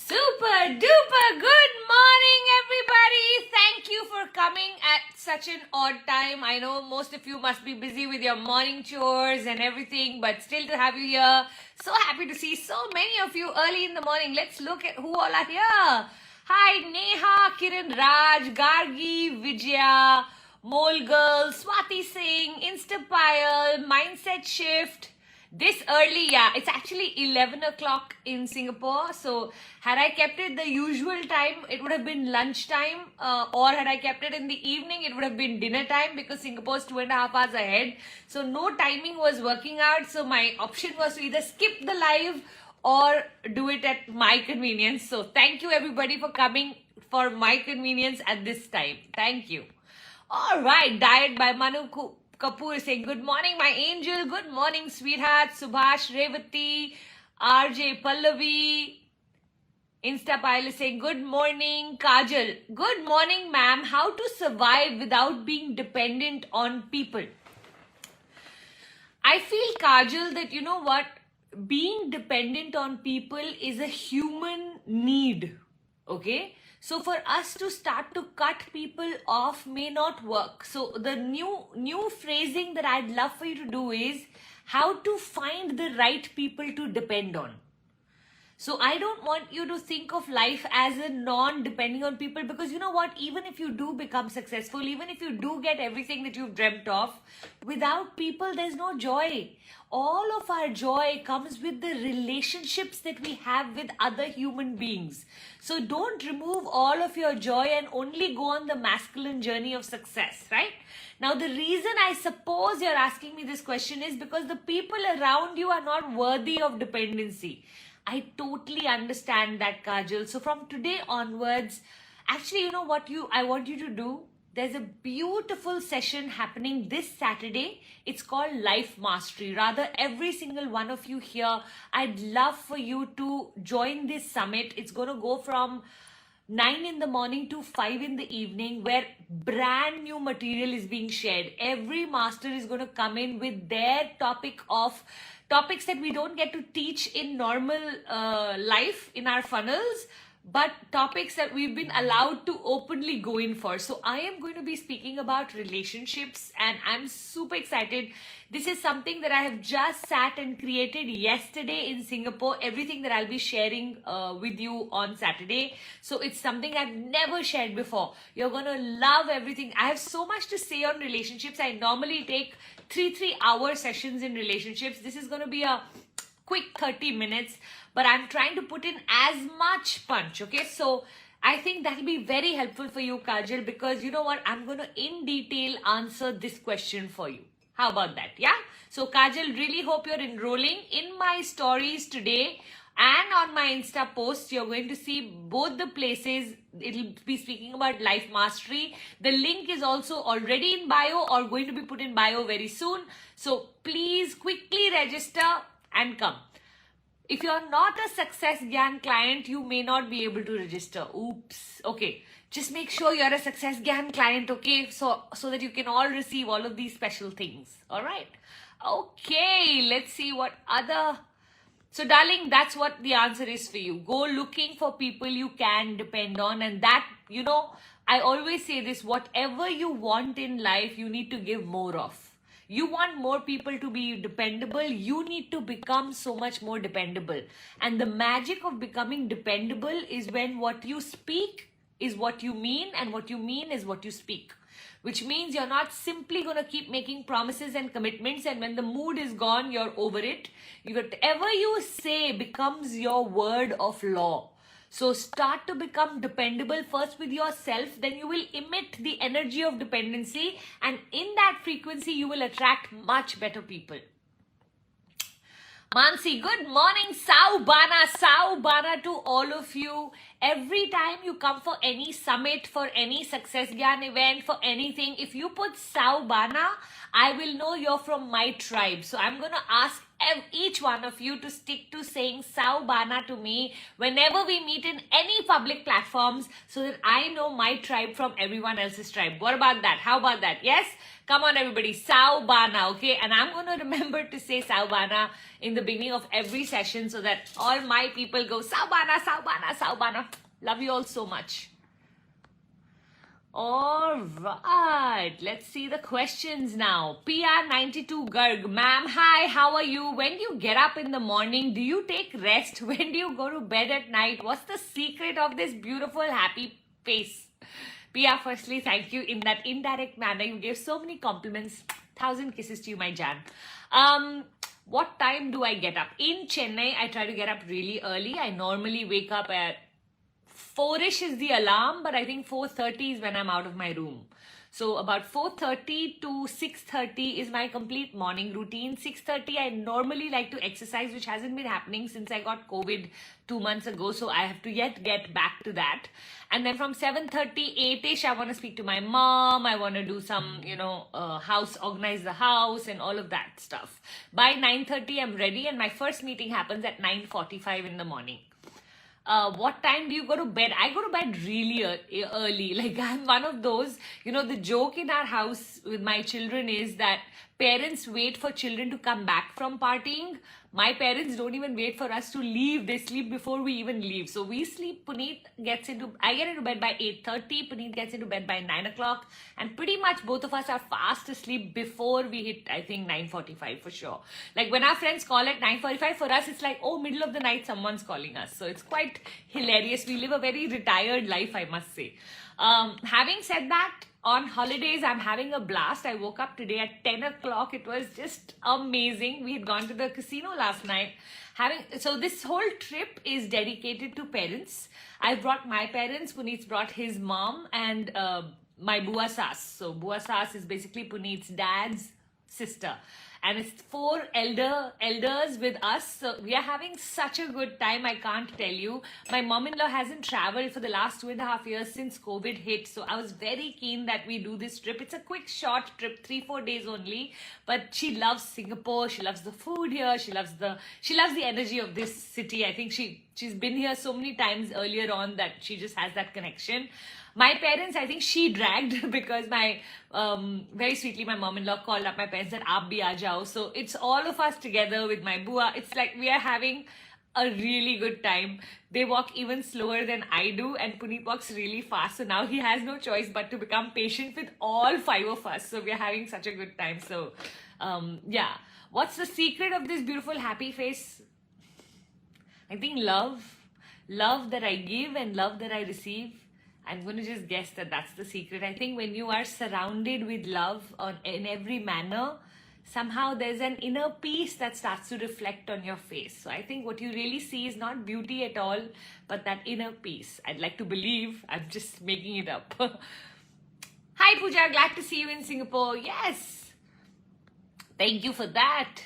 Super duper good morning, everybody. Thank you for coming at such an odd time. I know most of you must be busy with your morning chores and everything, but still to have you here. So happy to see so many of you early in the morning. Let's look at who all are here. Hi, Neha, Kiran Raj, Gargi, Vijaya, Mole Girl, Swati Singh, Instapile, Mindset Shift. This early, yeah, it's actually 11 o'clock in Singapore. So had I kept it the usual time, it would have been lunchtime. Or had I kept it in the evening, it would have been dinner time because Singapore's 2.5 hours ahead. So no timing was working out. So my option was to either skip the live or do it at my convenience. So thank you everybody for coming for my convenience at this time. Thank you. All right, Diet by Manu Kapoor saying, good morning, my angel. Good morning, sweetheart. Subhash Revati, RJ Pallavi. Instapile is saying, good morning. Kajal, good morning, ma'am. How to survive without being dependent on people? I feel, Kajal, that you know what? Being dependent on people is a human need. Okay? So for us to start to cut people off may not work. So the new phrasing that I'd love for you to do is how to find the right people to depend on. So I don't want you to think of life as a non-depending on people, because you know what, even if you do become successful, even if you do get everything that you've dreamt of, without people there's no joy. All of our joy comes with the relationships that we have with other human beings. So don't remove all of your joy and only go on the masculine journey of success, right? Now the reason I suppose you're asking me this question is because the people around you are not worthy of dependency. I totally understand that, Kajal. So from today onwards, actually, you know what I want you to do? There's a beautiful session happening this Saturday. It's called Life Mastery. Rather, every single one of you here, I'd love for you to join this summit. It's going to go from 9 in the morning to 5 in the evening, where brand new material is being shared. Every master is going to come in with their topics that we don't get to teach in normal life in our funnels, but topics that we've been allowed to openly go in for. So I am going to be speaking about relationships and I'm super excited. This is something that I have just sat and created yesterday in Singapore, everything that I'll be sharing with you on Saturday. So it's something I've never shared before. You're going to love everything. I have so much to say on relationships. I normally take 3-hour sessions in relationships. This is going to be a quick 30 minutes, but I'm trying to put in as much punch, okay? So I think that'll be very helpful for you, Kajal, because you know what? I'm going to in detail answer this question for you. How about that? Yeah? So Kajal, really hope you're enrolling. In my stories today and on my Insta posts, you're going to see both the places. It'll be speaking about Life Mastery. The link is also already in bio or going to be put in bio very soon. So please quickly register and come. If you're not a Success Gyan client, you may not be able to register. Oops. Okay. Just make sure you're a Success Gyan client, okay? So that you can all receive all of these special things. All right. Okay. Let's see what other... So darling, that's what the answer is for you. Go looking for people you can depend on, and that I always say this, whatever you want in life, you need to give more of. You want more people to be dependable, you need to become so much more dependable. And the magic of becoming dependable is when what you speak is what you mean, and what you mean is what you speak. Which means you're not simply going to keep making promises and commitments, and when the mood is gone, you're over it. Whatever you say becomes your word of law. So start to become dependable first with yourself, then you will emit the energy of dependency, and in that frequency, you will attract much better people. Mansi, good morning. Saubana to all of you. Every time you come for any summit, for any Success Gyan event, for anything, if you put Saubana, I will know you're from my tribe. So I'm going to ask each one of you to stick to saying Saubana to me whenever we meet in any public platforms, so that I know my tribe from everyone else's tribe. What about that? How about that? Yes? Come on, everybody. Saubana, okay? And I'm going to remember to say Saubana in the beginning of every session, so that all my people go Saubana, Saubana, Saubana. Love you all so much. All right, let's see the questions now. PR92 Garg, ma'am, hi, how are you? When do you get up in the morning? Do you take rest? When do you go to bed at night? What's the secret of this beautiful, happy face? PR, firstly, thank you. In that indirect manner, you gave so many compliments. 1,000 kisses to you, my Jan. What time do I get up? In Chennai, I try to get up really early. I normally wake up at 4ish is the alarm, but I think 4:30 is when I'm out of my room. So about 4:30 to 6:30 is my complete morning routine. 6:30, I normally like to exercise, which hasn't been happening since I got COVID 2 months ago. So I have to yet get back to that. And then from 7:30, 8ish, I want to speak to my mom. I want to do some, organize the house and all of that stuff. By 9:30, I'm ready, and my first meeting happens at 9:45 in the morning. What time do you go to bed? I go to bed really early. Like, I'm one of those, the joke in our house with my children is that parents wait for children to come back from partying. My parents don't even wait for us to leave. They sleep before we even leave. So we sleep. I get into bed by 8:30. Puneet gets into bed by 9 o'clock. And pretty much both of us are fast asleep before we hit, I think, 9:45 for sure. Like, when our friends call at 9:45, for us, it's like, oh, middle of the night, someone's calling us. So it's quite hilarious. We live a very retired life, I must say. Having said that, on holidays, I'm having a blast. I woke up today at 10 o'clock. It was just amazing. We had gone to the casino last night. So this whole trip is dedicated to parents. I brought my parents. Puneet's brought his mom and my Bua Saas. So Bua Saas is basically Puneet's dad's sister. And it's 4 elders with us. So we are having such a good time, I can't tell you. My mom-in-law hasn't traveled for the last 2.5 years since COVID hit. So I was very keen that we do this trip. It's a quick, short trip, 3-4 days only. But she loves Singapore. She loves the food here. She loves the energy of this city. I think she's been here so many times earlier on that she just has that connection. My parents, I think she dragged because very sweetly, my mom-in-law called up my parents and aap bhi aa jao. So it's all of us together with my bua. It's like we are having a really good time. They walk even slower than I do, and Puneet walks really fast. So now he has no choice but to become patient with all 5 of us. So we are having such a good time. So yeah. What's the secret of this beautiful happy face? I think love. Love that I give and love that I receive. I'm going to just guess that that's the secret. I think when you are surrounded with love in every manner, somehow there's an inner peace that starts to reflect on your face. So I think what you really see is not beauty at all, but that inner peace. I'd like to believe. I'm just making it up. Hi, Puja. Glad to see you in Singapore. Yes. Thank you for that.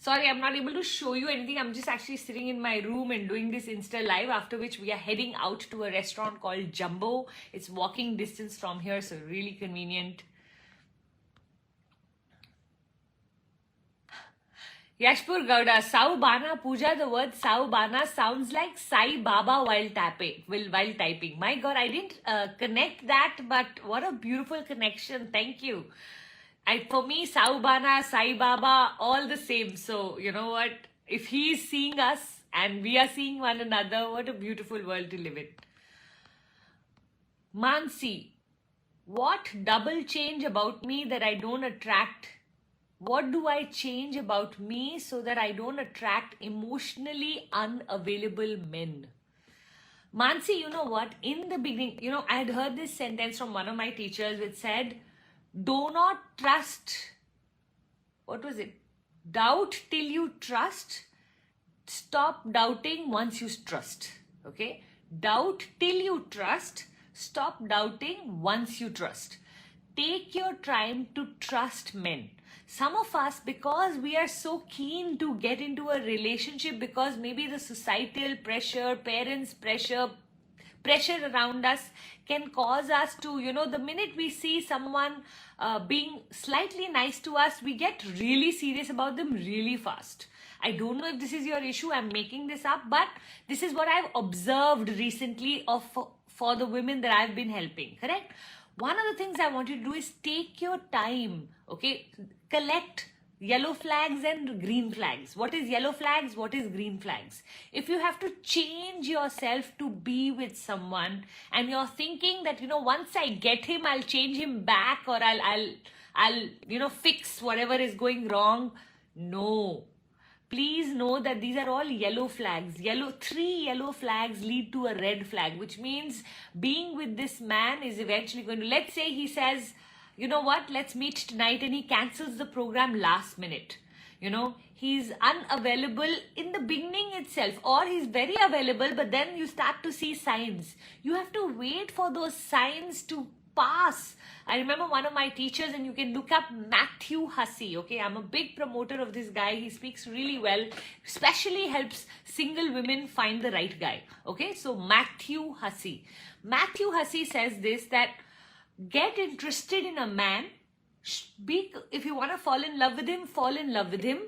Sorry, I'm not able to show you anything. I'm just actually sitting in my room and doing this Insta Live, after which we are heading out to a restaurant called Jumbo. It's walking distance from here, so really convenient. Yashpur Gowda, Saubana Puja, the word Saubana sounds like Sai Baba while typing. My God, I didn't connect that, but what a beautiful connection. Thank you. For me, Saubana, Sai Baba, all the same. So, you know what? If he is seeing us and we are seeing one another, what a beautiful world to live in. Mansi, what double change about me that I don't attract? What do I change about me so that I don't attract emotionally unavailable men? Mansi, you know what? In the beginning, I had heard this sentence from one of my teachers which said, do not trust. What was it? Doubt till you trust. Stop doubting once you trust. Okay? Doubt till you trust. Stop doubting once you trust. Take your time to trust men. Some of us, because we are so keen to get into a relationship, because maybe the societal pressure, parents' pressure around us can cause us to, the minute we see someone being slightly nice to us, we get really serious about them really fast. I don't know if this is your issue, I'm making this up, but this is what I've observed recently for the women that I've been helping, correct? One of the things I want you to do is take your time, okay? Collect yellow flags and green flags. What is yellow flags? What is green flags? If you have to change yourself to be with someone and you're thinking that, once I get him, I'll change him back, or I'll fix whatever is going wrong. No. Please know that these are all yellow flags. 3 yellow flags lead to a red flag, which means being with this man is eventually going to, let's say he says, you know what, let's meet tonight, and he cancels the program last minute. He's unavailable in the beginning itself, or he's very available, but then you start to see signs. You have to wait for those signs to pass. I remember one of my teachers, and you can look up Matthew Hussey, okay? I'm a big promoter of this guy. He speaks really well, especially helps single women find the right guy, okay? So Matthew Hussey. Matthew Hussey says this, that get interested in a man. If you want to fall in love with him, fall in love with him.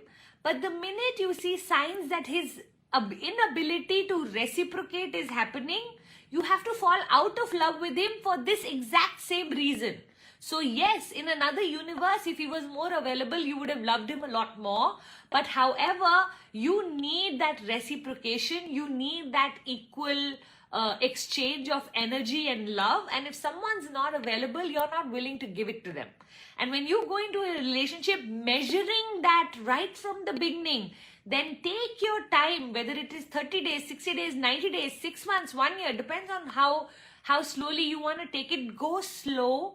But the minute you see signs that his inability to reciprocate is happening, you have to fall out of love with him for this exact same reason. So yes, in another universe, if he was more available, you would have loved him a lot more. But however, you need that reciprocation. You need that equal exchange of energy and love. And if someone's not available, you're not willing to give it to them. And when you go into a relationship measuring that right from the beginning, then take your time, whether it is 30 days, 60 days, 90 days, 6 months, 1 year, depends on how slowly you want to take it. Go slow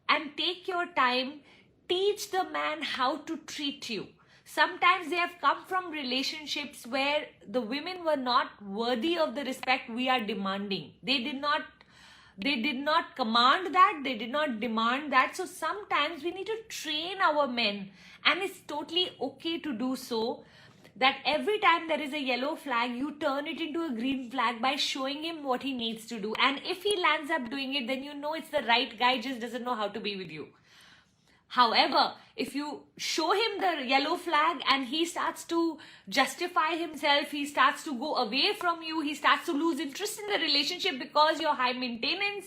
and take your time. Teach the man how to treat you. Sometimes they have come from relationships where the women were not worthy of the respect we are demanding. They did not command that. They did not demand that. So sometimes we need to train our men, and it's totally okay to do so. That every time there is a yellow flag, you turn it into a green flag by showing him what he needs to do. And if he lands up doing it, then you know it's the right guy, just doesn't know how to be with you. However, if you show him the yellow flag and he starts to justify himself, he starts to go away from you, he starts to lose interest in the relationship because you're high maintenance,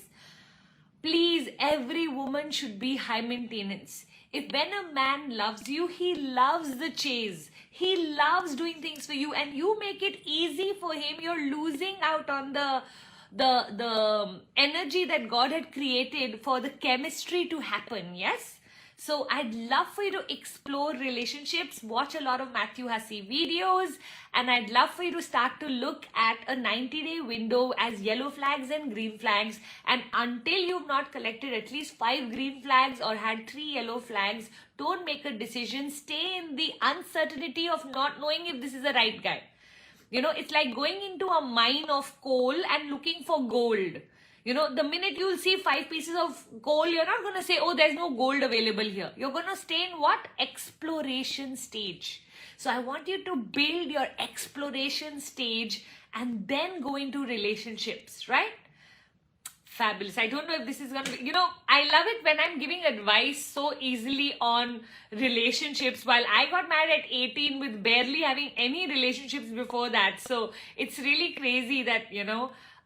please, every woman should be high maintenance. If when a man loves you, he loves the chase. He loves doing things for you, and you make it easy for him, you're losing out on the energy that God had created for the chemistry to happen, yes? So I'd love for you to explore relationships, watch a lot of Matthew Hussey videos, and I'd love for you to start to look at a 90-day window as yellow flags and green flags. And until you've not collected at least 5 green flags or had 3 yellow flags, don't make a decision. Stay in the uncertainty of not knowing if this is the right guy. It's like going into a mine of coal and looking for gold. The minute you'll see 5 pieces of coal, you're not going to say, oh, there's no gold available here. You're going to stay in what? Exploration stage. So I want you to build your exploration stage and then go into relationships, right? Fabulous. I don't know if this is going to be, I love it when I'm giving advice so easily on relationships, while I got married at 18 with barely having any relationships before that. So it's really crazy that,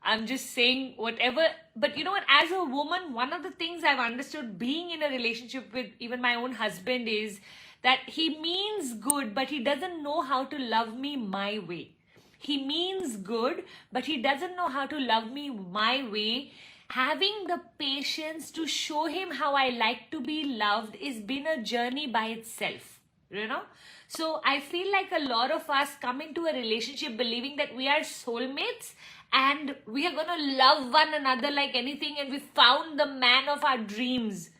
I'm just saying whatever, but you know what, as a woman, one of the things I've understood being in a relationship with even my own husband is that he means good, but he doesn't know how to love me my way. He means good, but he doesn't know how to love me my way. Having the patience to show him how I like to be loved has been a journey by itself, you know. So I feel like a lot of us come into a relationship believing that we are soulmates and we are going to love one another like anything, and we found the man of our dreams.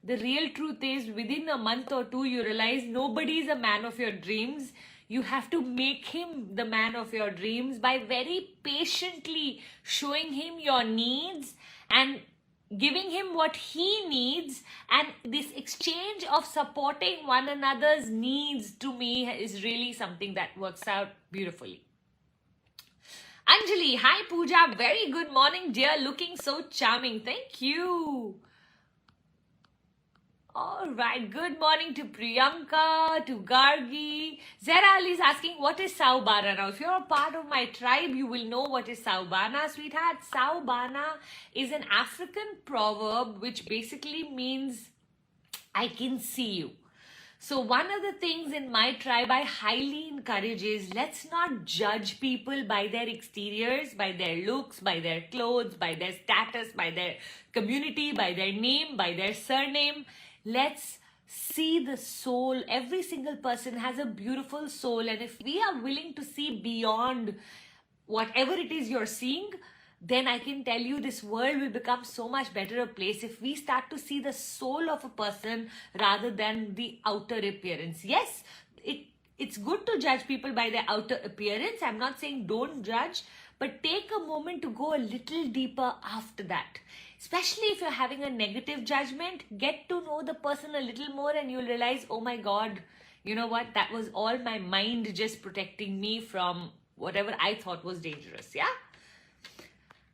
The real truth is, within a month or two, you realize nobody is a man of your dreams. You have to make him the man of your dreams by very patiently showing him your needs and giving him what he needs. And this exchange of supporting one another's needs, to me, is really something that works out beautifully. Anjali, hi Puja, very good morning dear, looking so charming, thank you. All right, good morning to Priyanka, to Gargi. Zara Ali is asking, what is Saubaran? Now, if you're a part of my tribe, you will know what is Saubana, sweetheart. Saubana is an African proverb which basically means, I can see you. So one of the things in my tribe I highly encourage is, let's not judge people by their exteriors, by their looks, by their clothes, by their status, by their community, by their name, by their surname. Let's see the soul. Every single person has a beautiful soul, and if we are willing to see beyond whatever it is you're seeing, then I can tell you this world will become so much better a place if we start to see the soul of a person rather than the outer appearance. Yes, it's good to judge people by their outer appearance. I'm not saying don't judge, but take a moment to go a little deeper after that. Especially if you're having a negative judgment, get to know the person a little more and you'll realize, oh my God, you know what? That was all my mind just protecting me from whatever I thought was dangerous. Yeah?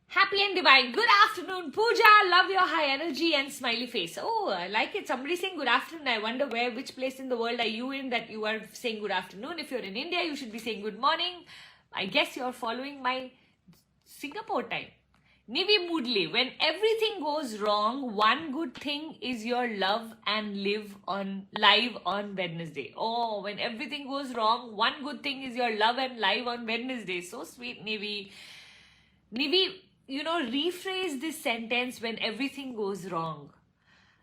Happy and divine. Good afternoon, Puja. Love your high energy and smiley face. Oh, I like it. Somebody saying good afternoon. I wonder which place in the world are you in that you are saying good afternoon. If you're in India, you should be saying good morning. I guess you're following my Singapore time. Nivi Moodley, when everything goes wrong, one good thing is your love and live live on Wednesday. Oh, when everything goes wrong, one good thing is your love and live on Wednesday. So sweet, Nivi. Nivi, you know, rephrase this sentence: when everything goes wrong.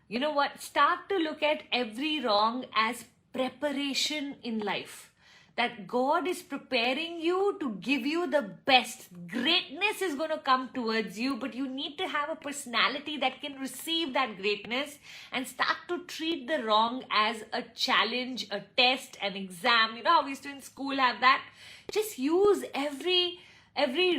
You know what? Start to look at every wrong as preparation in life. That God is preparing you to give you the best. Greatness is going to come towards you, but you need to have a personality that can receive that greatness and start to treat the wrong as a challenge, a test, an exam. You know how we used to in school have that? Just use every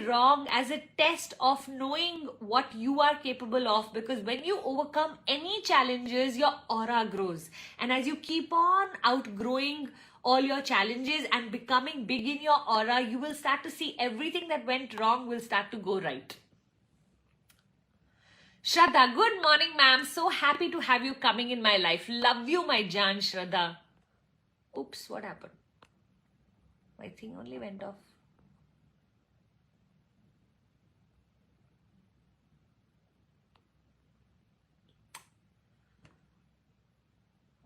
wrong as a test of knowing what you are capable of, because when you overcome any challenges, your aura grows. And as you keep on outgrowing all your challenges and becoming big in your aura, you will start to see everything that went wrong will start to go right. Shraddha, good morning, ma'am. So happy to have you coming in my life. Love you, my Jan, Shraddha. Oops, what happened? My thing only went off.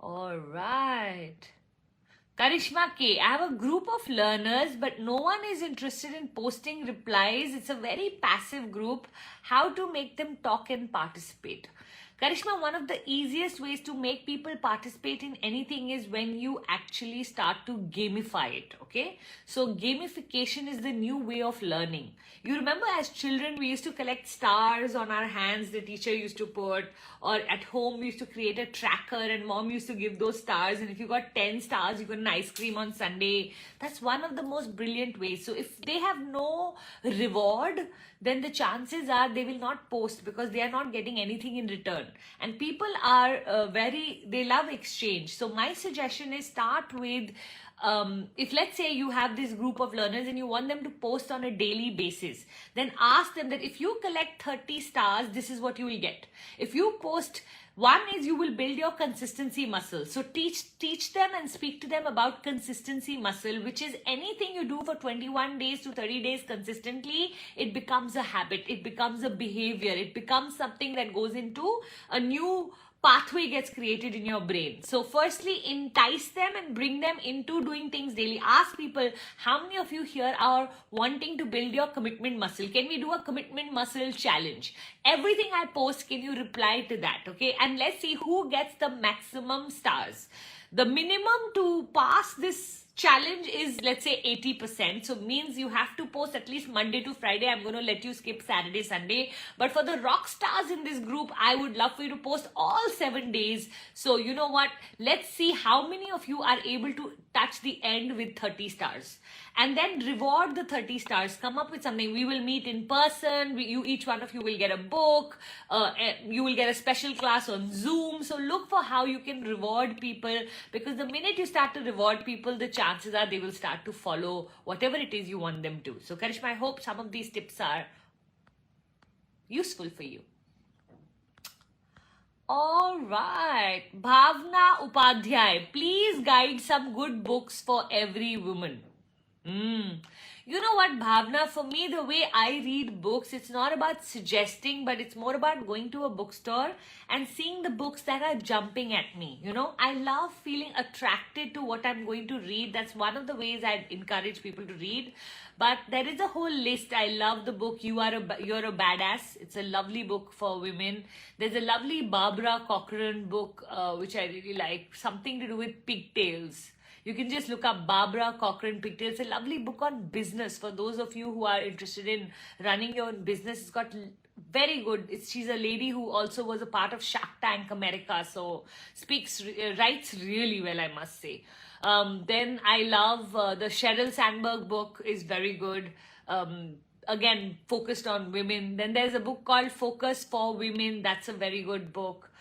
All right. Karishma K, I have a group of learners, but no one is interested in posting replies. It's a very passive group. How to make them talk and participate? Karishma, one of the easiest ways to make people participate in anything is when you actually start to gamify it, okay? So gamification is the new way of learning. You remember as children, we used to collect stars on our hands, the teacher used to put, or at home we used to create a tracker and mom used to give those stars, and if you got 10 stars, you got an ice cream on Sunday. That's one of the most brilliant ways. So if they have no reward, then the chances are they will not post because they are not getting anything in return. And people are they love exchange. So my suggestion is start with, if let's say you have this group of learners and you want them to post on a daily basis, then ask them that if you collect 30 stars, this is what you will get. If you post, one is you will build your consistency muscle. So teach them and speak to them about consistency muscle, which is anything you do for 21 days to 30 days consistently, it becomes a habit, it becomes a behavior, it becomes something that goes into a new pathway gets created in your brain. So firstly, entice them and bring them into doing things daily. Ask people, how many of you here are wanting to build your commitment muscle? Can we do a commitment muscle challenge? everything I post, can you reply to that? Okay, and let's see who gets the maximum stars. The minimum to pass this challenge is, let's say, 80%. So means you have to post at least Monday to Friday. I'm going to let you skip Saturday, Sunday. But for the rock stars in this group, I would love for you to post all 7 days. So you know what? Let's see how many of you are able to touch the end with 30 stars. And then reward the 30 stars. Come up with something. We will meet in person. Each one of you will get a book. You will get a special class on Zoom. So look for how you can reward people, because the minute you start to reward people, the chances are they will start to follow whatever it is you want them to. So Karishma, I hope some of these tips are useful for you. All right. Bhavna Upadhyay, please guide some good books for every woman. You know what, Bhavna, for me, the way I read books, it's not about suggesting, but it's more about going to a bookstore and seeing the books that are jumping at me. You know, I love feeling attracted to what I'm going to read. That's one of the ways I encourage people to read. But there is a whole list. I love the book You're a Badass. It's a lovely book for women. There's a lovely Barbara Corcoran book, which I really like, something to do with pigtails. You can just look up Barbara Corcoran Pigtails. It's a lovely book on business for those of you who are interested in running your own business. It's got very good. She's a lady who also was a part of Shark Tank America. So writes really well, I must say. Then I love the Sheryl Sandberg book is very good. Again, focused on women. Then there's a book called Focus for Women. That's a very good book.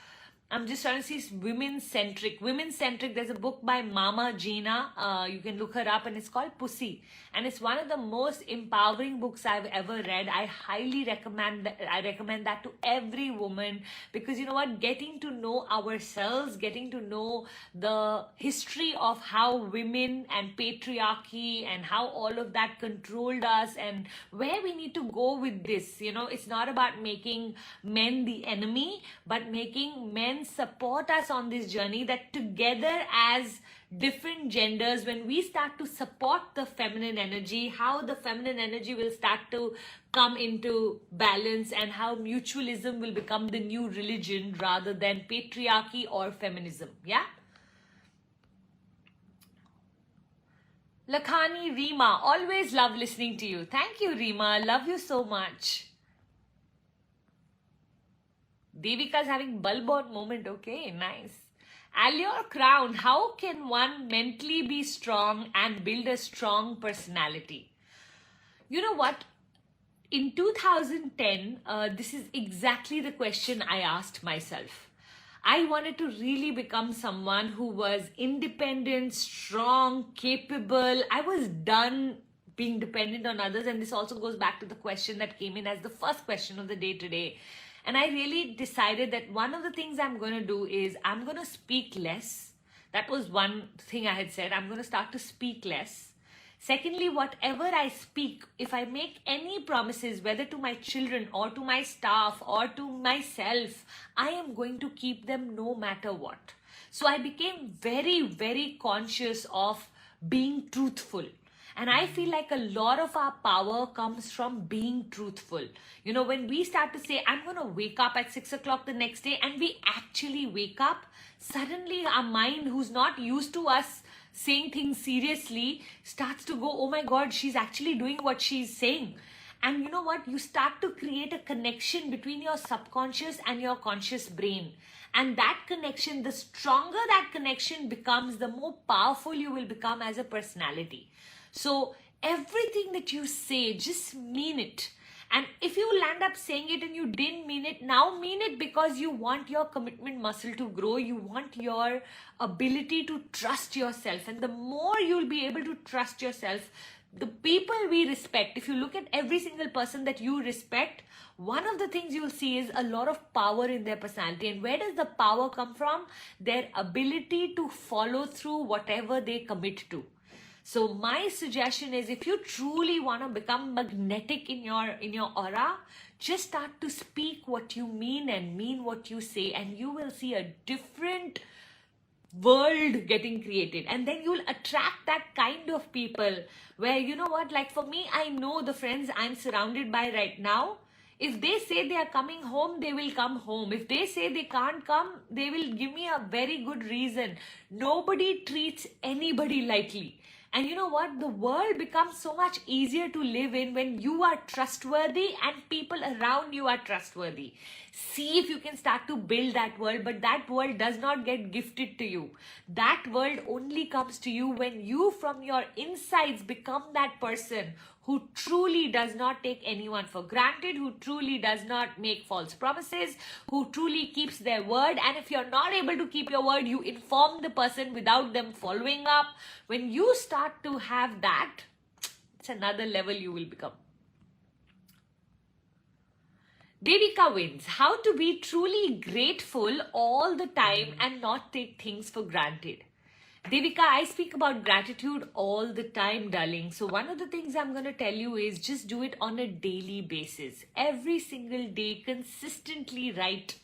I'm just trying to see women-centric. Women-centric, there's a book by Mama Gina. You can look her up, and it's called Pussy. And it's one of the most empowering books I've ever read. I highly recommend that. I recommend that to every woman, because you know what? Getting to know ourselves, getting to know the history of how women and patriarchy and how all of that controlled us and where we need to go with this. You know, it's not about making men the enemy, but making men support us on this journey, that together as different genders, when we start to support the feminine energy, how the feminine energy will start to come into balance, and how mutualism will become the new religion rather than patriarchy or feminism. Yeah. Lakhani Reema, always love listening to you. Thank you, Reema. Love you so much. Devika's having bulb on moment. Okay, nice. Allure Crown, how can one mentally be strong and build a strong personality? You know what? In 2010, this is exactly the question I asked myself. I wanted to really become someone who was independent, strong, capable. I was done being dependent on others. And this also goes back to the question that came in as the first question of the day today. And I really decided that one of the things I'm going to do is I'm going to speak less. That was one thing I had said. I'm going to start to speak less. Secondly, whatever I speak, if I make any promises, whether to my children or to my staff or to myself, I am going to keep them no matter what. So I became very, very conscious of being truthful. And I feel like a lot of our power comes from being truthful. You know, when we start to say, I'm going to wake up at 6 o'clock the next day, and we actually wake up, suddenly our mind, who's not used to us saying things seriously, starts to go, oh my God, she's actually doing what she's saying. And you know what? You start to create a connection between your subconscious and your conscious brain. And that connection, the stronger that connection becomes, the more powerful you will become as a personality. So everything that you say, just mean it. And if you land up saying it and you didn't mean it, now mean it, because you want your commitment muscle to grow. You want your ability to trust yourself. And the more you'll be able to trust yourself, the people we respect, if you look at every single person that you respect, one of the things you'll see is a lot of power in their personality. And where does the power come from? Their ability to follow through whatever they commit to. So my suggestion is, if you truly want to become magnetic in your aura, just start to speak what you mean and mean what you say, and you will see a different world getting created. And then you'll attract that kind of people where, you know what, like for me, I know the friends I'm surrounded by right now, If they say they are coming home, they will come home. If they say they can't come, they will give me a very good reason. Nobody treats anybody lightly. And you know what? The world becomes so much easier to live in when you are trustworthy and people around you are trustworthy. See if you can start to build that world, but that world does not get gifted to you. That world only comes to you when you from your insides become that person who truly does not take anyone for granted, who truly does not make false promises, who truly keeps their word. And if you're not able to keep your word, you inform the person without them following up. When you start to have that, it's another level you will become. Devika wins. How to be truly grateful all the time and not take things for granted. Devika, I speak about gratitude all the time, darling. So one of the things I'm going to tell you is just do it on a daily basis. Every single day, consistently write,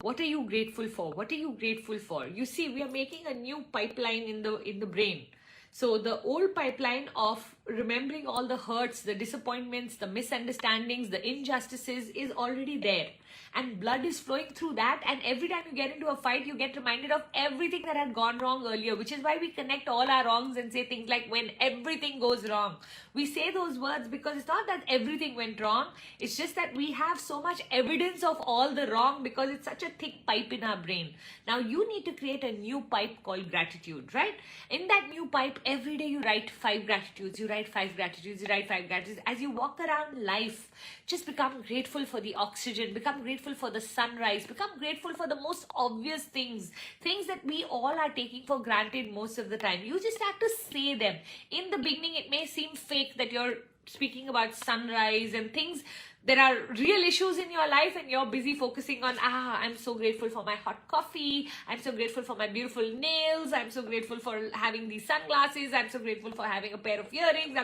what are you grateful for? What are you grateful for? You see, we are making a new pipeline in the brain. So the old pipeline of remembering all the hurts, the disappointments, the misunderstandings, the injustices is already there. And blood is flowing through that. And every time you get into a fight, you get reminded of everything that had gone wrong earlier, which is why we connect all our wrongs and say things like when everything goes wrong. We say those words because it's not that everything went wrong. It's just that we have so much evidence of all the wrong because it's such a thick pipe in our brain. Now you need to create a new pipe called gratitude, right? In that new pipe, every day you write 5 gratitudes, you write 5 gratitudes, you write 5 gratitudes. As you walk around life, just become grateful for the oxygen, become grateful for the sunrise, become grateful for the most obvious things that we all are taking for granted most of the time. You just have to say them. In the beginning, it may seem fake that you're speaking about sunrise and things. There are real issues in your life and you're busy focusing on, I'm so grateful for my hot coffee. I'm so grateful for my beautiful nails. I'm so grateful for having these sunglasses. I'm so grateful for having a pair of earrings.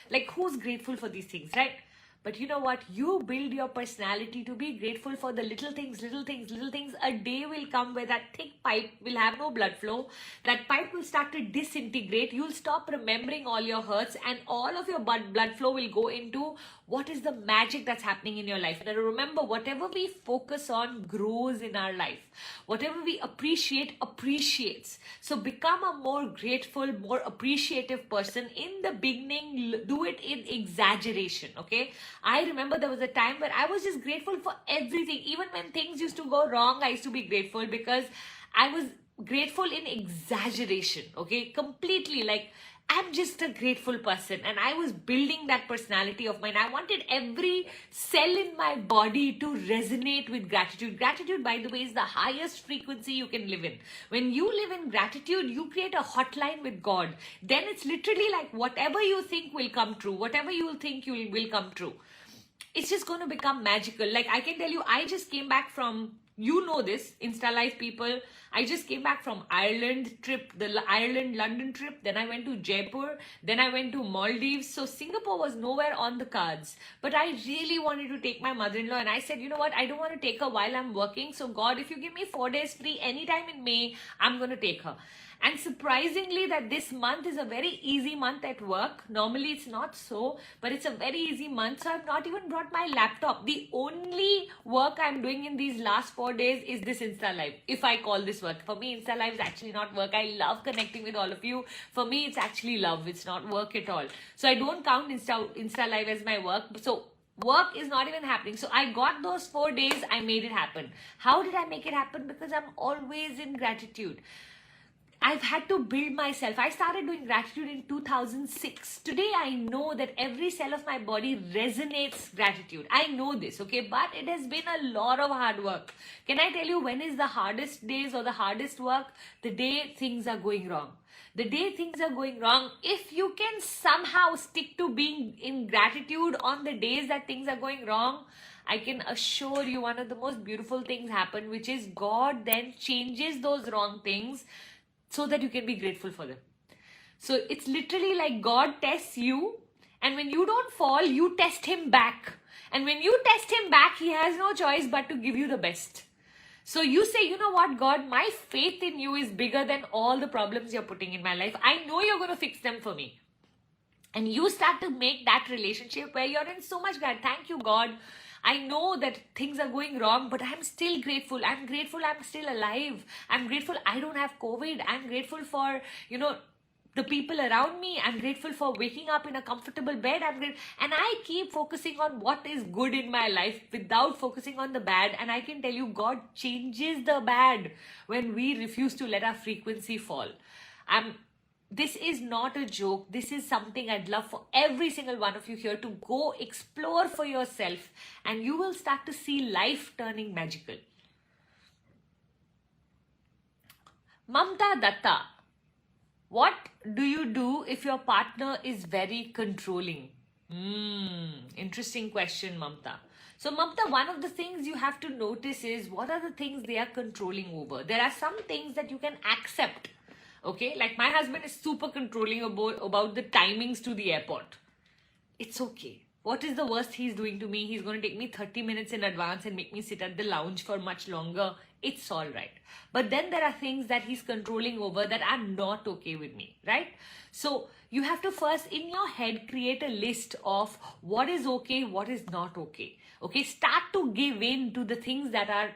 Like, who's grateful for these things, right? But you know what? You build your personality to be grateful for the little things, little things, little things. A day will come where that thick pipe will have no blood flow. That pipe will start to disintegrate. You'll stop remembering all your hurts and all of your blood flow will go into what is the magic that's happening in your life. Now remember, whatever we focus on grows in our life. Whatever we appreciate, appreciates. So become a more grateful, more appreciative person. In the beginning, do it in exaggeration, okay? I remember there was a time where I was just grateful for everything. Even when things used to go wrong, I used to be grateful because I was grateful in exaggeration, okay? Completely, like, I'm just a grateful person, and I was building that personality of mine. I wanted every cell in my body to resonate with gratitude. Gratitude, by the way, is the highest frequency you can live in. When you live in gratitude, you create a hotline with God. Then it's literally like whatever you think will come true. Whatever you think will come true. It's just going to become magical. Like, I can tell you, I just came back from, you know this, Insta Live people, I just came back from Ireland trip, the Ireland-London trip. Then I went to Jaipur. Then I went to Maldives. So Singapore was nowhere on the cards. But I really wanted to take my mother-in-law. And I said, you know what? I don't want to take her while I'm working. So God, if you give me 4 days free anytime in May, I'm going to take her. And surprisingly, that this month is a very easy month at work. Normally it's not so, but it's a very easy month. So I've not even brought my laptop. The only work I'm doing in these last 4 days is this Insta Live. If I call this work. For me, Insta Live is actually not work. I love connecting with all of you. For me, it's actually love. It's not work at all. So I don't count Insta Live as my work. So work is not even happening. So I got those 4 days. I made it happen. How did I make it happen? Because I'm always in gratitude. I've had to build myself. I started doing gratitude in 2006. Today, I know that every cell of my body resonates gratitude. I know this, okay? But it has been a lot of hard work. Can I tell you when is the hardest days or the hardest work? The day things are going wrong. The day things are going wrong, if you can somehow stick to being in gratitude on the days that things are going wrong, I can assure you one of the most beautiful things happen, which is God then changes those wrong things so that you can be grateful for them. So it's literally like God tests you, and when you don't fall, you test him back. And when you test him back, he has no choice but to give you the best. So you say, you know what, God, my faith in you is bigger than all the problems you're putting in my life. I know you're going to fix them for me. And you start to make that relationship where you're in so much gratitude. Thank you, God. I know that things are going wrong, but I'm still grateful. I'm grateful I'm still alive. I'm grateful I don't have COVID. I'm grateful for, the people around me. I'm grateful for waking up in a comfortable bed. And I keep focusing on what is good in my life without focusing on the bad. And I can tell you, God changes the bad when we refuse to let our frequency fall. This is not a joke. This is something I'd love for every single one of you here to go explore for yourself, and you will start to see life turning magical. Mamta Datta, what do you do if your partner is very controlling? Interesting question, Mamta. So, Mamta, one of the things you have to notice is what are the things they are controlling over. There are some things that you can accept. Okay, like my husband is super controlling about the timings to the airport. It's okay. What is the worst he's doing to me? He's going to take me 30 minutes in advance and make me sit at the lounge for much longer. It's all right. But then there are things that he's controlling over that are not okay with me, right? So you have to first in your head create a list of what is okay, what is not okay. Okay, start to give in to the things that are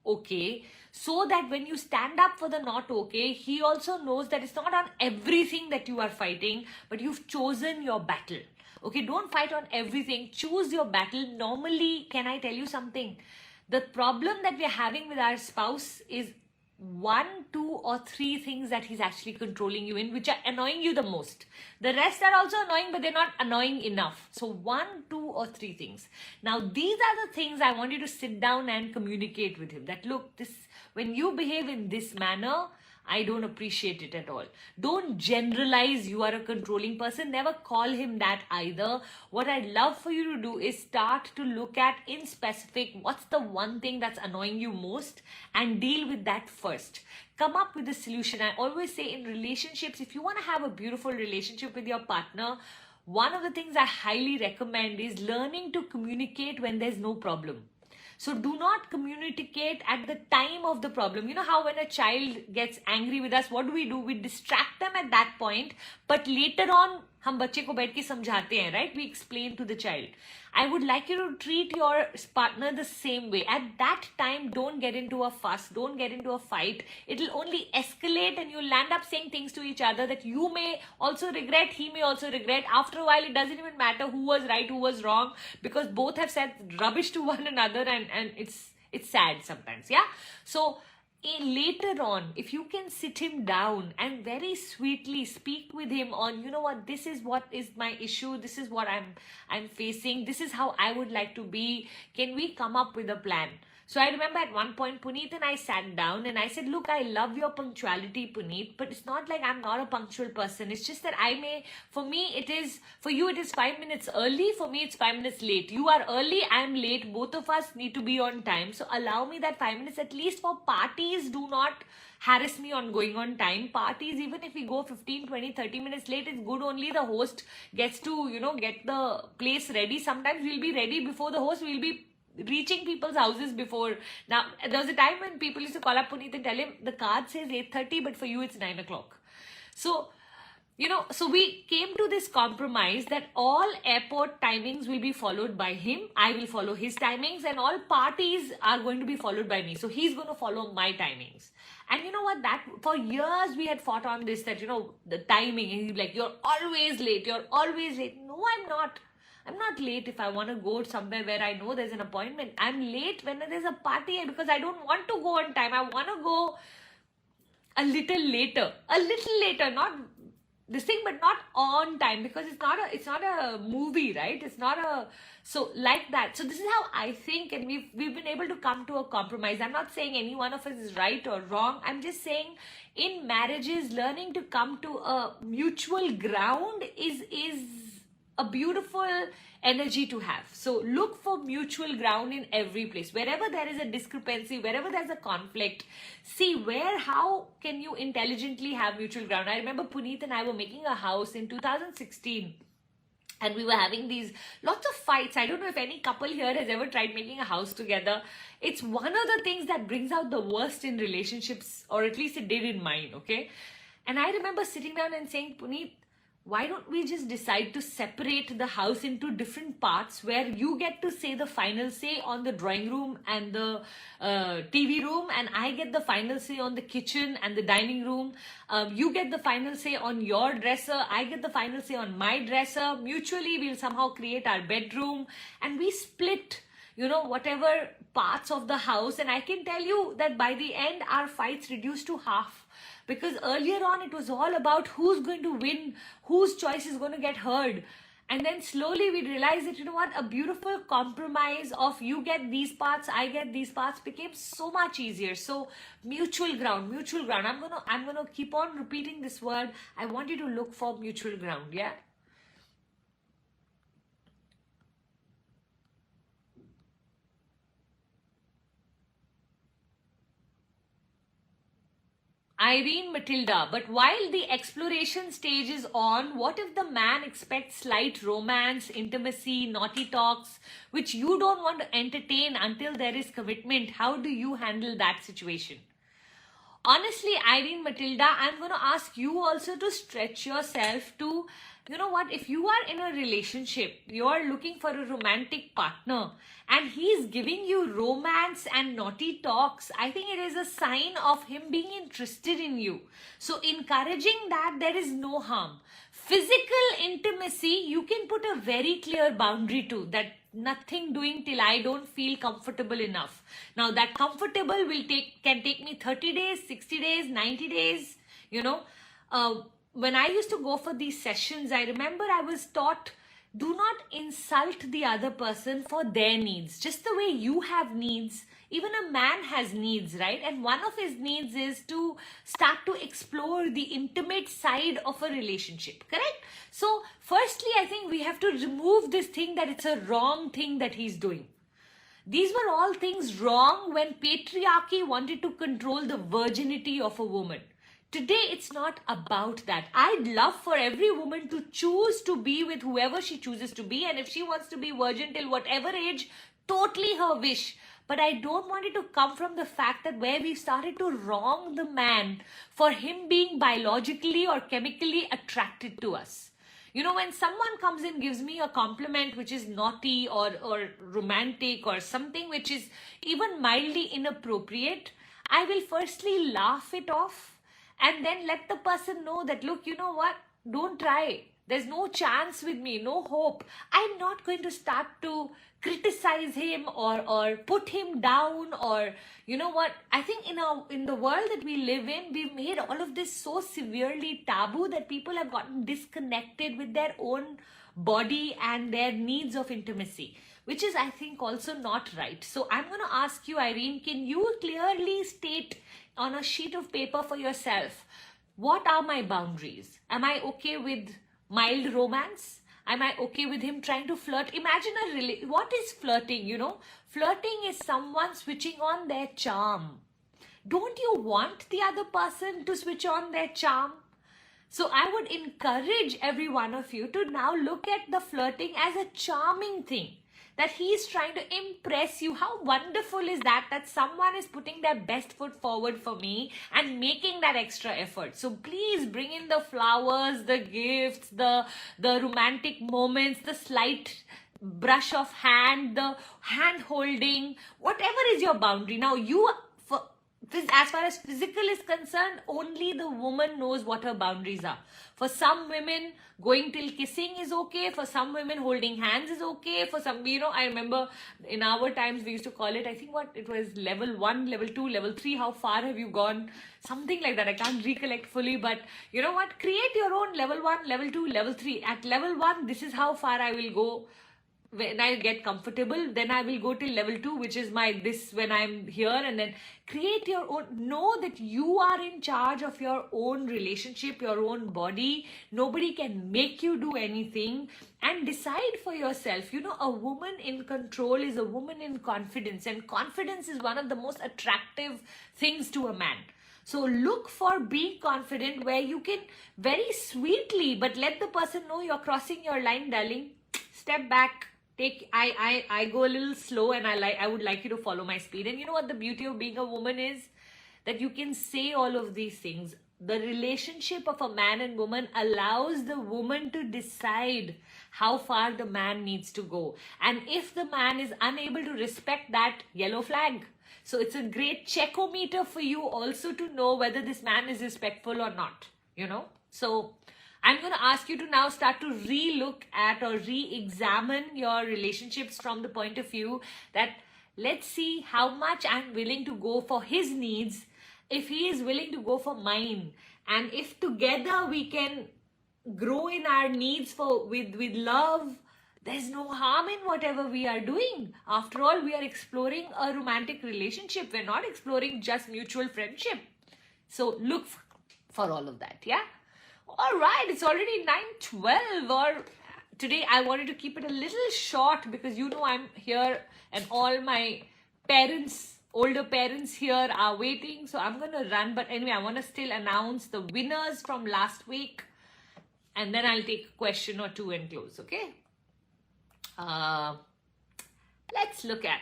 okay, so that when you stand up for the not okay, he also knows that it's not on everything that you are fighting, but you've chosen your battle. Okay, don't fight on everything. Choose your battle. Normally, can I tell you something? The problem that we're having with our spouse is 1, 2, or 3 things that he's actually controlling you in, which are annoying you the most. The rest are also annoying, but they're not annoying enough. So 1, 2, or 3 things. Now, these are the things I want you to sit down and communicate with him. That look, when you behave in this manner, I don't appreciate it at all. Don't generalize you are a controlling person. Never call him that either. What I'd love for you to do is start to look at in specific what's the one thing that's annoying you most and deal with that first. Come up with a solution. I always say in relationships, if you want to have a beautiful relationship with your partner, one of the things I highly recommend is learning to communicate when there's no problem. So do not communicate at the time of the problem. You know how when a child gets angry with us, what do? We distract them at that point, but later on, हम बच्चे को बैठ के समझाते हैं, right? We explain to the child. I would like you to treat your partner the same way. At that time, don't get into a fuss. Don't get into a fight. It'll only escalate and you'll land up saying things to each other that you may also regret, he may also regret. After a while, it doesn't even matter who was right, who was wrong, because both have said rubbish to one another, and it's sad sometimes, yeah? So later on, if you can sit him down and very sweetly speak with him on, you know what, this is what is my issue, this is what I'm facing, this is how I would like to be, can we come up with a plan? So I remember at one point, Puneet and I sat down and I said, look, I love your punctuality, Puneet, but it's not like I'm not a punctual person. It's just that for you it is 5 minutes early, for me it's 5 minutes late. You are early, I'm late, both of us need to be on time. So allow me that 5 minutes, at least for parties, do not harass me on going on time. Parties, even if we go 15, 20, 30 minutes late, it's good only the host gets to, get the place ready. Sometimes we'll be ready before the host, we'll be reaching people's houses before. Now, there was a time when people used to call up Puneet and tell him, the card says 8:30, but for you it's 9 o'clock. So, so we came to this compromise that all airport timings will be followed by him. I will follow his timings, and all parties are going to be followed by me. So he's going to follow my timings. And you know what, that for years we had fought on this, that, the timing, and he'd be like, you're always late, you're always late. No, I'm not. I'm not late if I want to go somewhere where I know there's an appointment. I'm late when there's a party because I don't want to go on time. I want to go a little later, not this thing, but not on time, because it's not a movie, right? It's not so like that. So this is how I think, and we've been able to come to a compromise. I'm not saying any one of us is right or wrong. I'm just saying in marriages, learning to come to a mutual ground is a beautiful energy to have. So look for mutual ground in every place. Wherever there is a discrepancy, wherever there's a conflict, see how can you intelligently have mutual ground. I remember Puneet and I were making a house in 2016. And we were having lots of fights. I don't know if any couple here has ever tried making a house together. It's one of the things that brings out the worst in relationships, or at least it did in mine, okay? And I remember sitting down and saying, Puneet, why don't we just decide to separate the house into different parts where you get to say the final say on the drawing room and the TV room, and I get the final say on the kitchen and the dining room. You get the final say on your dresser, I get the final say on my dresser. Mutually, we'll somehow create our bedroom, and we split, whatever parts of the house. And I can tell you that by the end, our fights reduced to half. Because earlier on, it was all about who's going to win, whose choice is going to get heard. And then slowly we realized that, a beautiful compromise of you get these parts, I get these parts became so much easier. So mutual ground, mutual ground. I'm gonna keep on repeating this word. I want you to look for mutual ground, yeah? Irene Matilda, but while the exploration stage is on, what if the man expects slight romance, intimacy, naughty talks, which you don't want to entertain until there is commitment? How do you handle that situation? Honestly, Irene Matilda, I'm going to ask you also to stretch yourself to, if you are in a relationship, you're looking for a romantic partner, and he's giving you romance and naughty talks, I think it is a sign of him being interested in you. So encouraging that, there is no harm. Physical intimacy, you can put a very clear boundary to that. Nothing doing till I don't feel comfortable enough. Now that comfortable can take me 30 days, 60 days, 90 days. When I used to go for these sessions, I remember I was taught, do not insult the other person for their needs. Just the way you have needs, even a man has needs, right? And one of his needs is to start to explore the intimate side of a relationship, correct? So firstly, I think we have to remove this thing that it's a wrong thing that he's doing. These were all things wrong when patriarchy wanted to control the virginity of a woman. Today, it's not about that. I'd love for every woman to choose to be with whoever she chooses to be. And if she wants to be virgin till whatever age, totally her wish. But I don't want it to come from the fact that where we've started to wrong the man for him being biologically or chemically attracted to us. When someone comes and gives me a compliment which is naughty or romantic or something which is even mildly inappropriate, I will firstly laugh it off. And then let the person know that, look, you know what? Don't try. There's no chance with me, no hope. I'm not going to start to criticize him or put him down or, I think in the world that we live in, we've made all of this so severely taboo that people have gotten disconnected with their own body and their needs of intimacy, which is, I think, also not right. So I'm going to ask you, Irene, can you clearly state on a sheet of paper for yourself, what are my boundaries? Am I okay with mild romance? Am I okay with him trying to flirt? Imagine what is flirting, Flirting is someone switching on their charm. Don't you want the other person to switch on their charm? So I would encourage every one of you to now look at the flirting as a charming thing. That he's trying to impress you. How wonderful is that someone is putting their best foot forward for me and making that extra effort. So please bring in the flowers, the gifts, the romantic moments, the slight brush of hand, the hand holding, whatever is your boundary. Now as far as physical is concerned, only the woman knows what her boundaries are. For some women, going till kissing is okay. For some women, holding hands is okay. For some, I remember in our times, we used to call it, I think it was level 1, level 2, level 3. How far have you gone? Something like that. I can't recollect fully, but you know what? Create your own level 1, level 2, level 3. At level 1, this is how far I will go. When I get comfortable, then I will go till level 2, which is when I'm here, and then create your own. Know that you are in charge of your own relationship, your own body. Nobody can make you do anything, and decide for yourself. A woman in control is a woman in confidence, and confidence is one of the most attractive things to a man. So look for being confident where you can very sweetly, but let the person know you're crossing your line, darling. Step back. I go a little slow, and I would like you to follow my speed. And you know what the beauty of being a woman is? That you can say all of these things the relationship of a man and woman allows the woman to decide how far the man needs to go. And if the man is unable to respect that, yellow flag. So it's a great checkometer for you also to know whether this man is respectful or not, you know. So I'm going to ask you to now start to re-look at or re-examine your relationships from the point of view that let's see how much I'm willing to go for his needs, if he is willing to go for mine, and if together we can grow in our needs with love, there's no harm in whatever we are doing. After all, we are exploring a romantic relationship. We're not exploring just mutual friendship. So look for all of that, yeah? All right, it's already 9:12, or today I wanted to keep it a little short because you know I'm here and all my parents, older parents here are waiting. So I'm going to run. But anyway, I want to still announce the winners from last week. And then I'll take a question or two and close, okay? Let's look at.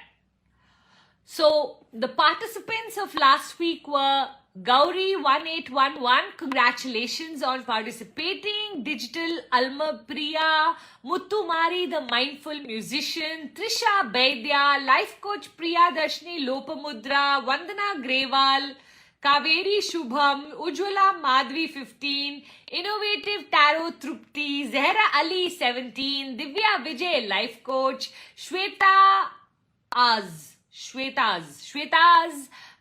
So the participants of last week were Gauri1811, congratulations on participating. Digital Alma Priya, Muttumari the mindful musician, Trisha Baidya, life coach Priya Darshini Lopamudra, Vandana Grewal, Kaveri Shubham, Ujjwala Madhvi 15, Innovative Tarot Trupti, Zehra Ali 17, Divya Vijay life coach, Shweta's,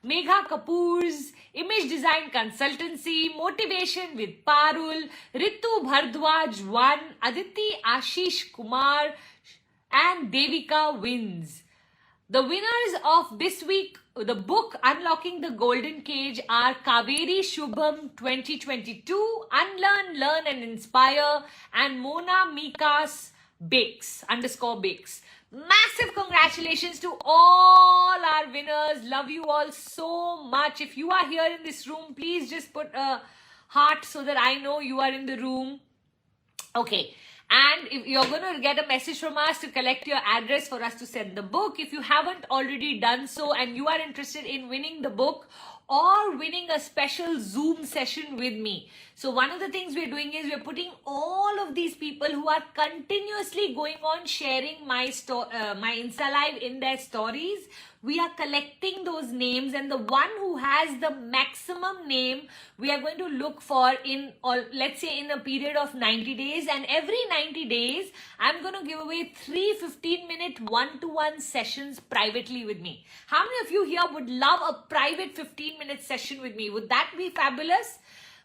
Megha Kapoor's, Image Design Consultancy, Motivation with Parul, Ritu Bhardwaj 1, Aditi Ashish Kumar, and Devika wins. The winners of this week, the book Unlocking the Golden Cage, are Kaveri Shubham 2022, Unlearn, Learn and Inspire, and Mona Mikas Bakes, _Bakes. Massive congratulations to all our winners. Love you all so much. If you are here in this room, please just put a heart so that I know you are in the room. Okay. And if you're going to get a message from us to collect your address for us to send the book. If you haven't already done so and you are interested in winning the book or winning a special Zoom session with me. So one of the things we're doing is we're putting all of these people who are continuously going on sharing my Insta Live in their stories. We are collecting those names, and the one who has the maximum name we are going to look for in, or let's say in a period of 90 days. And every 90 days, I'm going to give away 3 15-minute one-to-one sessions privately with me. How many of you here would love a private 15-minute session with me? Would that be fabulous?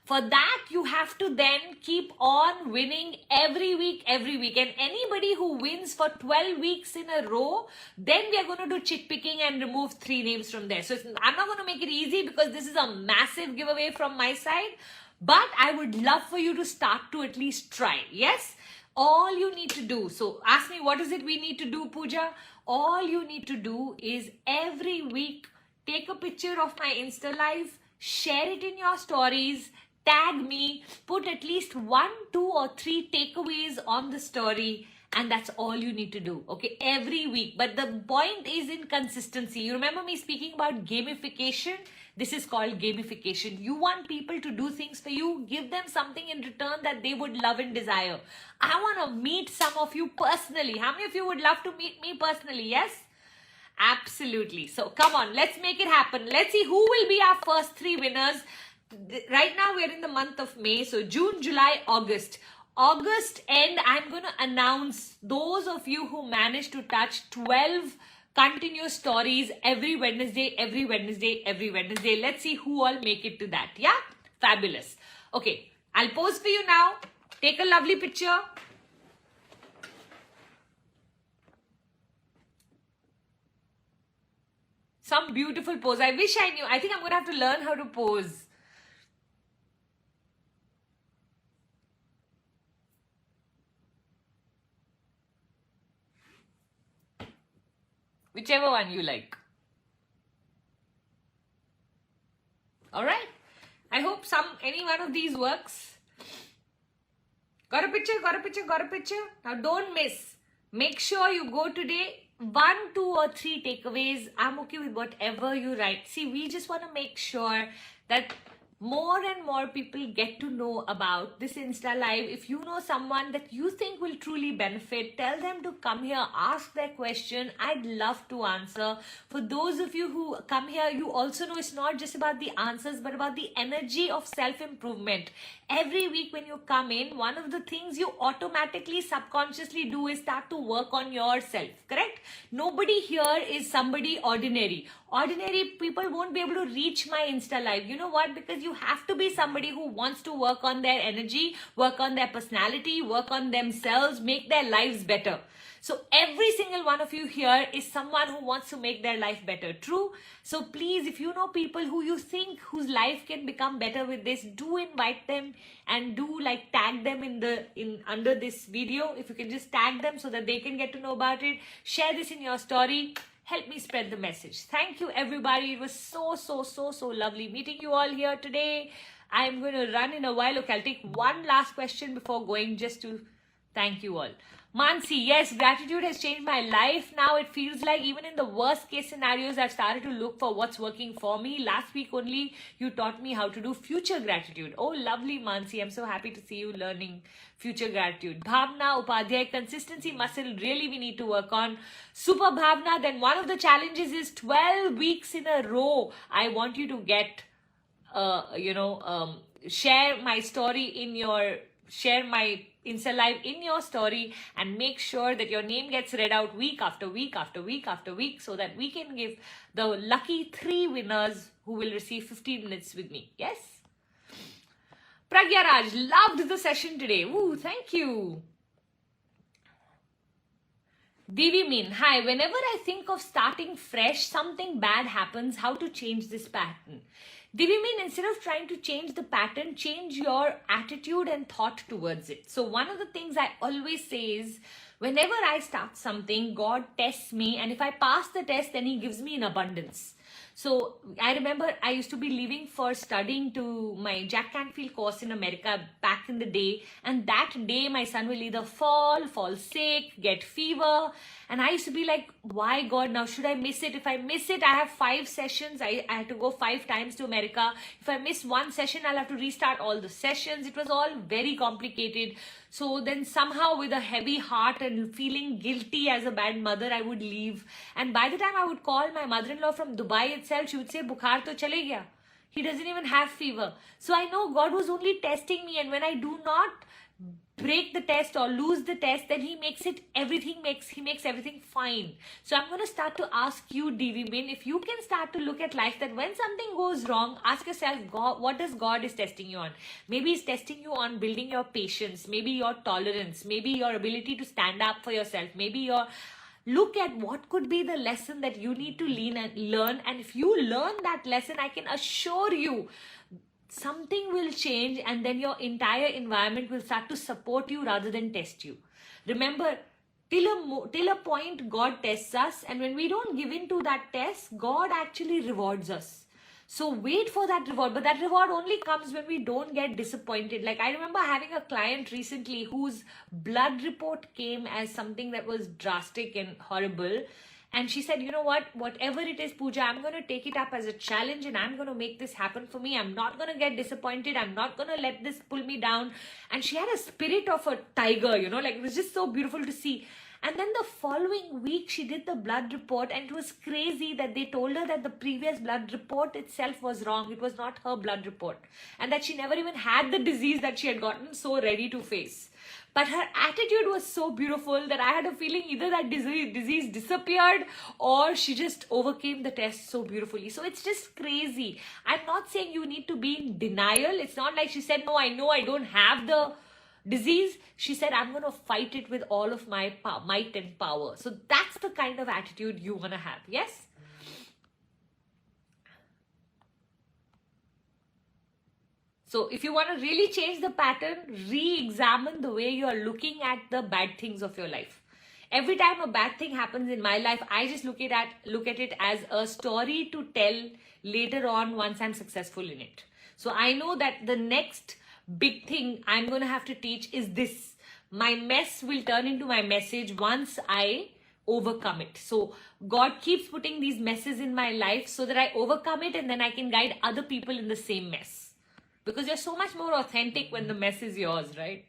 For that, you have to then keep on winning every week. And anybody who wins for 12 weeks in a row, then we are going to do chick picking and remove 3 names from there. So I'm not going to make it easy because this is a massive giveaway from my side. But I would love for you to start to at least try. Yes? All you need to do. So ask me, what is it we need to do, Puja? All you need to do is every week, take a picture of my Insta Live, share it in your stories, tag me, put at least 1, 2 or 3 takeaways on the story, and that's all you need to do, okay, every week. But the point is in consistency. You remember me speaking about gamification? This is called gamification. You want people to do things for you, give them something in return that they would love and desire. I want to meet some of you personally. How many of you would love to meet me personally? Yes? Absolutely. So come on, let's make it happen. Let's see who will be our first 3 winners. Right now we are in the month of May, so June, July, August end, I'm going to announce those of you who managed to touch 12 continuous stories every Wednesday. Let's see who all make it to that. Yeah, fabulous. Okay, I'll pose for you now. Take a lovely picture. Some beautiful pose. I wish I knew. I think I'm going to have to learn how to pose. Whichever one you like. All right. I hope any one of these works. Got a picture? Now don't miss. Make sure you go today. 1, 2 or 3 takeaways. I'm okay with whatever you write. See, we just want to make sure that more and more people get to know about this Insta Live. If you know someone that you think will truly benefit, tell them to come here, ask their question. I'd love to answer. For those of you who come here, you also know it's not just about the answers, but about the energy of self-improvement. Every week when you come in, one of the things you automatically, subconsciously do is start to work on yourself, correct? Nobody here is somebody ordinary. Ordinary people won't be able to reach my Insta Live. You know what? Because you have to be somebody who wants to work on their energy, work on their personality, work on themselves, make their lives better. So every single one of you here is someone who wants to make their life better. True? So please, if you know people who you think whose life can become better with this, do invite them and do like tag them in under this video. If you can just tag them so that they can get to know about it. Share this in your story. Help me spread the message. Thank you, everybody. It was so lovely meeting you all here today. I'm going to run in a while. Okay, I'll take one last question before going, just to thank you all. Mansi, yes, gratitude has changed my life. Now it feels like even in the worst case scenarios, I've started to look for what's working for me. Last week only, you taught me how to do future gratitude. Oh, lovely, Mansi. I'm so happy to see you learning future gratitude. Bhavna Upadhyay, consistency muscle, really we need to work on. Super Bhavna, then one of the challenges is 12 weeks in a row. I want you to get, share my story in your, share my Insta Live in your story and make sure that your name gets read out week after week after week after week so that we can give the lucky 3 winners who will receive 15 minutes with me. Yes? Pragya Raj, loved the session today. Woo, thank you. Divi Min, hi, whenever I think of starting fresh, something bad happens. How to change this pattern? Divi Min, instead of trying to change the pattern, change your attitude and thought towards it. So one of the things I always say is, whenever I start something, God tests me, and if I pass the test, then He gives me in abundance. So I remember I used to be leaving for studying to my Jack Canfield course in America back in the day. And that day my son will either fall sick, get fever. And I used to be like, why God, now should I miss it? If I miss it, I have 5 sessions. I had to go 5 times to America. If I miss one session, I'll have to restart all the sessions. It was all very complicated. So then somehow with a heavy heart and feeling guilty as a bad mother, I would leave. And by the time I would call my mother-in-law from Dubai itself, she would say, Bukhar to chale gaya. He doesn't even have fever. So I know God was only testing me. And when I do not break the test or lose the test, then He makes everything fine. So I'm going to start to ask you, Divi Min, if you can start to look at life that when something goes wrong, ask yourself, God, what does God is testing you on? Maybe He's testing you on building your patience, maybe your tolerance, maybe your ability to stand up for yourself, maybe your look at what could be the lesson that you need to learn. And if you learn that lesson, I can assure you, something will change, and then your entire environment will start to support you rather than test you. Remember, till a point, God tests us, and when we don't give in to that test, God actually rewards us. So wait for that reward, but that reward only comes when we don't get disappointed. Like I remember having a client recently whose blood report came as something that was drastic and horrible. And she said, you know what, whatever it is, Puja, I'm going to take it up as a challenge and I'm going to make this happen for me. I'm not going to get disappointed. I'm not going to let this pull me down. And she had a spirit of a tiger, like it was just so beautiful to see. And then the following week, she did the blood report, and it was crazy that they told her that the previous blood report itself was wrong. It was not her blood report. And that she never even had the disease that she had gotten so ready to face. But her attitude was so beautiful that I had a feeling either that disease disappeared or she just overcame the test so beautifully. So it's just crazy. I'm not saying you need to be in denial. It's not like she said, no, I know I don't have the disease. She said, I'm going to fight it with all of my might and power. So that's the kind of attitude you want to have. Yes? So if you want to really change the pattern, re-examine the way you are looking at the bad things of your life. Every time a bad thing happens in my life, I just look at it as a story to tell later on once I'm successful in it. So I know that the next big thing I'm going to have to teach is this. My mess will turn into my message once I overcome it. So God keeps putting these messes in my life so that I overcome it, and then I can guide other people in the same mess. because you're so much more authentic when the mess is yours, right?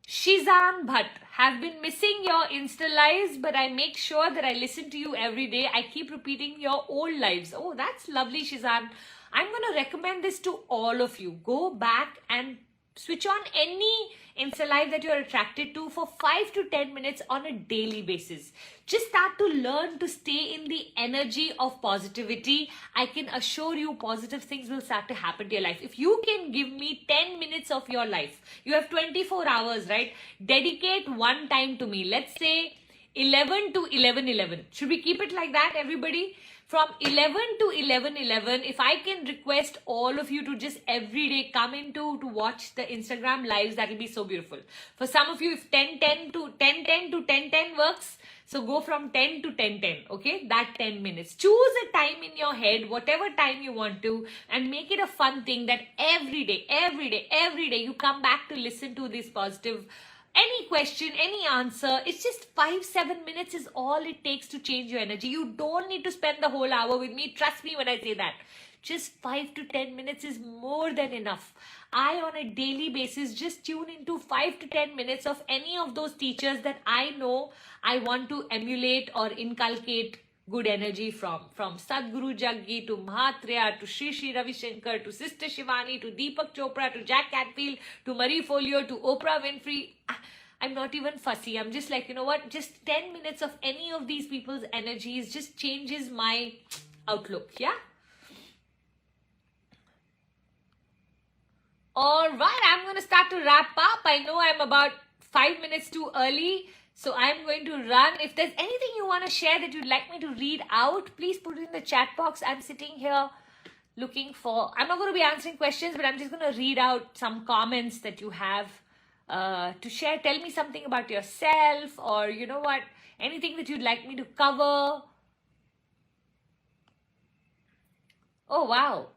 Shizan Bhatt, have been missing your Insta lives, but I make sure that I listen to you every day. I keep repeating your old lives. Oh, that's lovely, Shizan. I'm going to recommend this to all of you. Go back and switch on any Insta live that you're attracted to for 5 to 10 minutes on a daily basis. Just start to learn to stay in the energy of positivity. I can assure you positive things will start to happen to your life. If you can give me 10 minutes of your life, you have 24 hours, right? Dedicate one time to me. Let's say 11 to 11:11. Should we keep it like that, everybody? From 11 to 11:11, if I can request all of you to just every day come into to watch the Instagram lives, that will be so beautiful. For some of you, if 10:10 to 10:10 to 10:10 works, so go from 10 to 10:10, okay? That 10 minutes. Choose a time in your head, whatever time you want to, and make it a fun thing that every day you come back to listen to this positive. Any question, any answer, it's just 5-7 minutes is all it takes to change your energy. You don't need to spend the whole hour with me. Trust me when I say that. Just 5 to 10 minutes is more than enough. I, on a daily basis, just tune into 5 to 10 minutes of any of those teachers that I know I want to emulate or inculcate good energy from Sadhguru Jaggi to Mahatria to Shri Ravi Shankar to Sister Shivani to Deepak Chopra to Jack Canfield to Marie Folio to Oprah Winfrey. I'm not even fussy. I'm just like, you know what? Just 10 minutes of any of these people's energies just changes my outlook. Yeah? All right. I'm going to start to wrap up. I know I'm about 5 minutes too early. So I'm going to run. If there's anything you want to share that you'd like me to read out, please put it in the chat box. I'm sitting here looking for, I'm not going to be answering questions, but I'm just going to read out some comments that you have to share. Tell me something about yourself, or you know what, anything that you'd like me to cover. Oh, wow.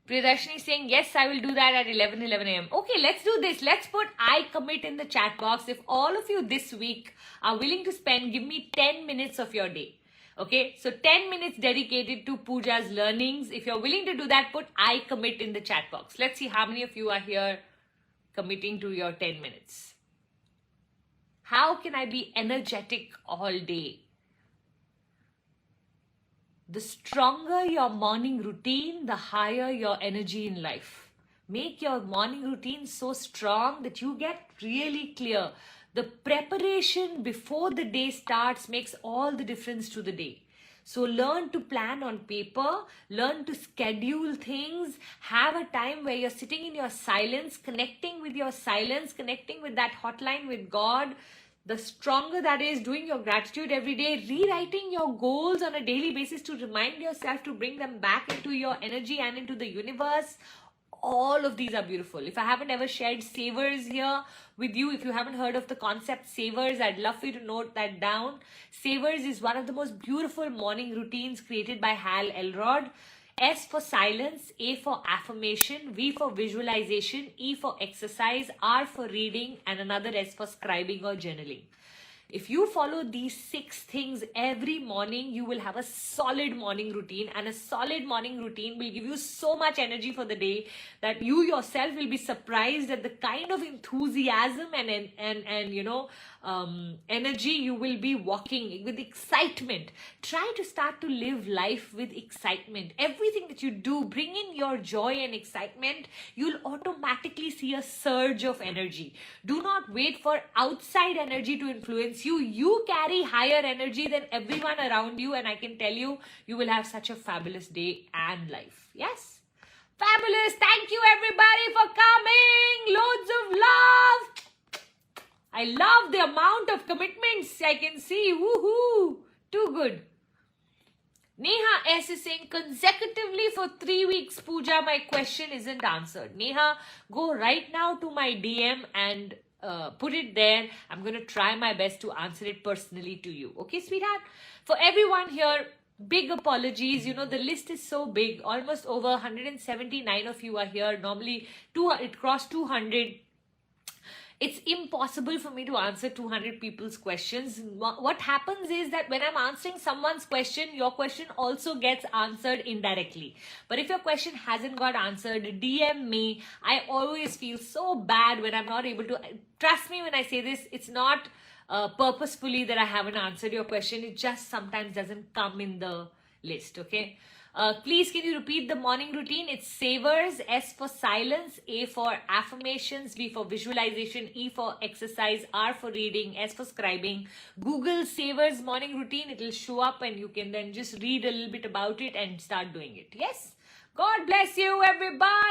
Priyadarshini saying, yes, I will do that at 11 a.m. Okay, let's do this. Let's put I commit in the chat box. If all of you this week are willing to spend, give me 10 minutes of your day. Okay, so 10 minutes dedicated to Puja's learnings. If you're willing to do that, put I commit in the chat box. Let's see how many of you are here committing to your 10 minutes. How can I be energetic all day? The stronger your morning routine, the higher your energy in life. Make your morning routine so strong that you get really clear. The preparation before the day starts makes all the difference to the day. So learn to plan on paper, learn to schedule things, have a time where you're sitting in your silence, connecting with your silence, connecting with that hotline with God. The stronger that is, doing your gratitude every day, rewriting your goals on a daily basis to remind yourself to bring them back into your energy and into the universe. All of these are beautiful. If I haven't ever shared savers here with you, if you haven't heard of the concept savers, I'd love for you to note that down. Savers is one of the most beautiful morning routines created by Hal Elrod. S for silence, A for affirmation, V for visualization, E for exercise, R for reading, and another S for scribing or journaling. If you follow these 6 things every morning, you will have a solid morning routine, and a solid morning routine will give you so much energy for the day that you yourself will be surprised at the kind of enthusiasm and you know, energy you will be walking with excitement. Try to start to live life with excitement. Everything that you do, bring in your joy and excitement. You'll automatically see a surge of energy. Do not wait for outside energy to influence you. You carry higher energy than everyone around you, and I can tell you, you will have such a fabulous day and life. Yes? Fabulous. Thank you everybody for coming. Loads of love. I love the amount of commitments I can see. Woohoo! Too good. Neha S is saying, consecutively for 3 weeks, Puja, my question isn't answered. Neha, go right now to my DM and put it there. I'm going to try my best to answer it personally to you. Okay, sweetheart? For everyone here, big apologies. You know, the list is so big. Almost over 179 of you are here. Normally, it crossed 200. it's impossible for me to answer 200 people's questions. What happens is that when I'm answering someone's question, your question also gets answered indirectly. But if your question hasn't got answered, DM me. I always feel so bad when I'm not able to. Trust me when I say this, it's not purposefully that I haven't answered your question. It just sometimes doesn't come in the list, okay? Please, can you repeat the morning routine? It's savers, S for silence, A for affirmations, V for visualization, E for exercise, R for reading, S for scribing. Google savers morning routine. It will show up and you can then just read a little bit about it and start doing it. Yes? God bless you, everybody.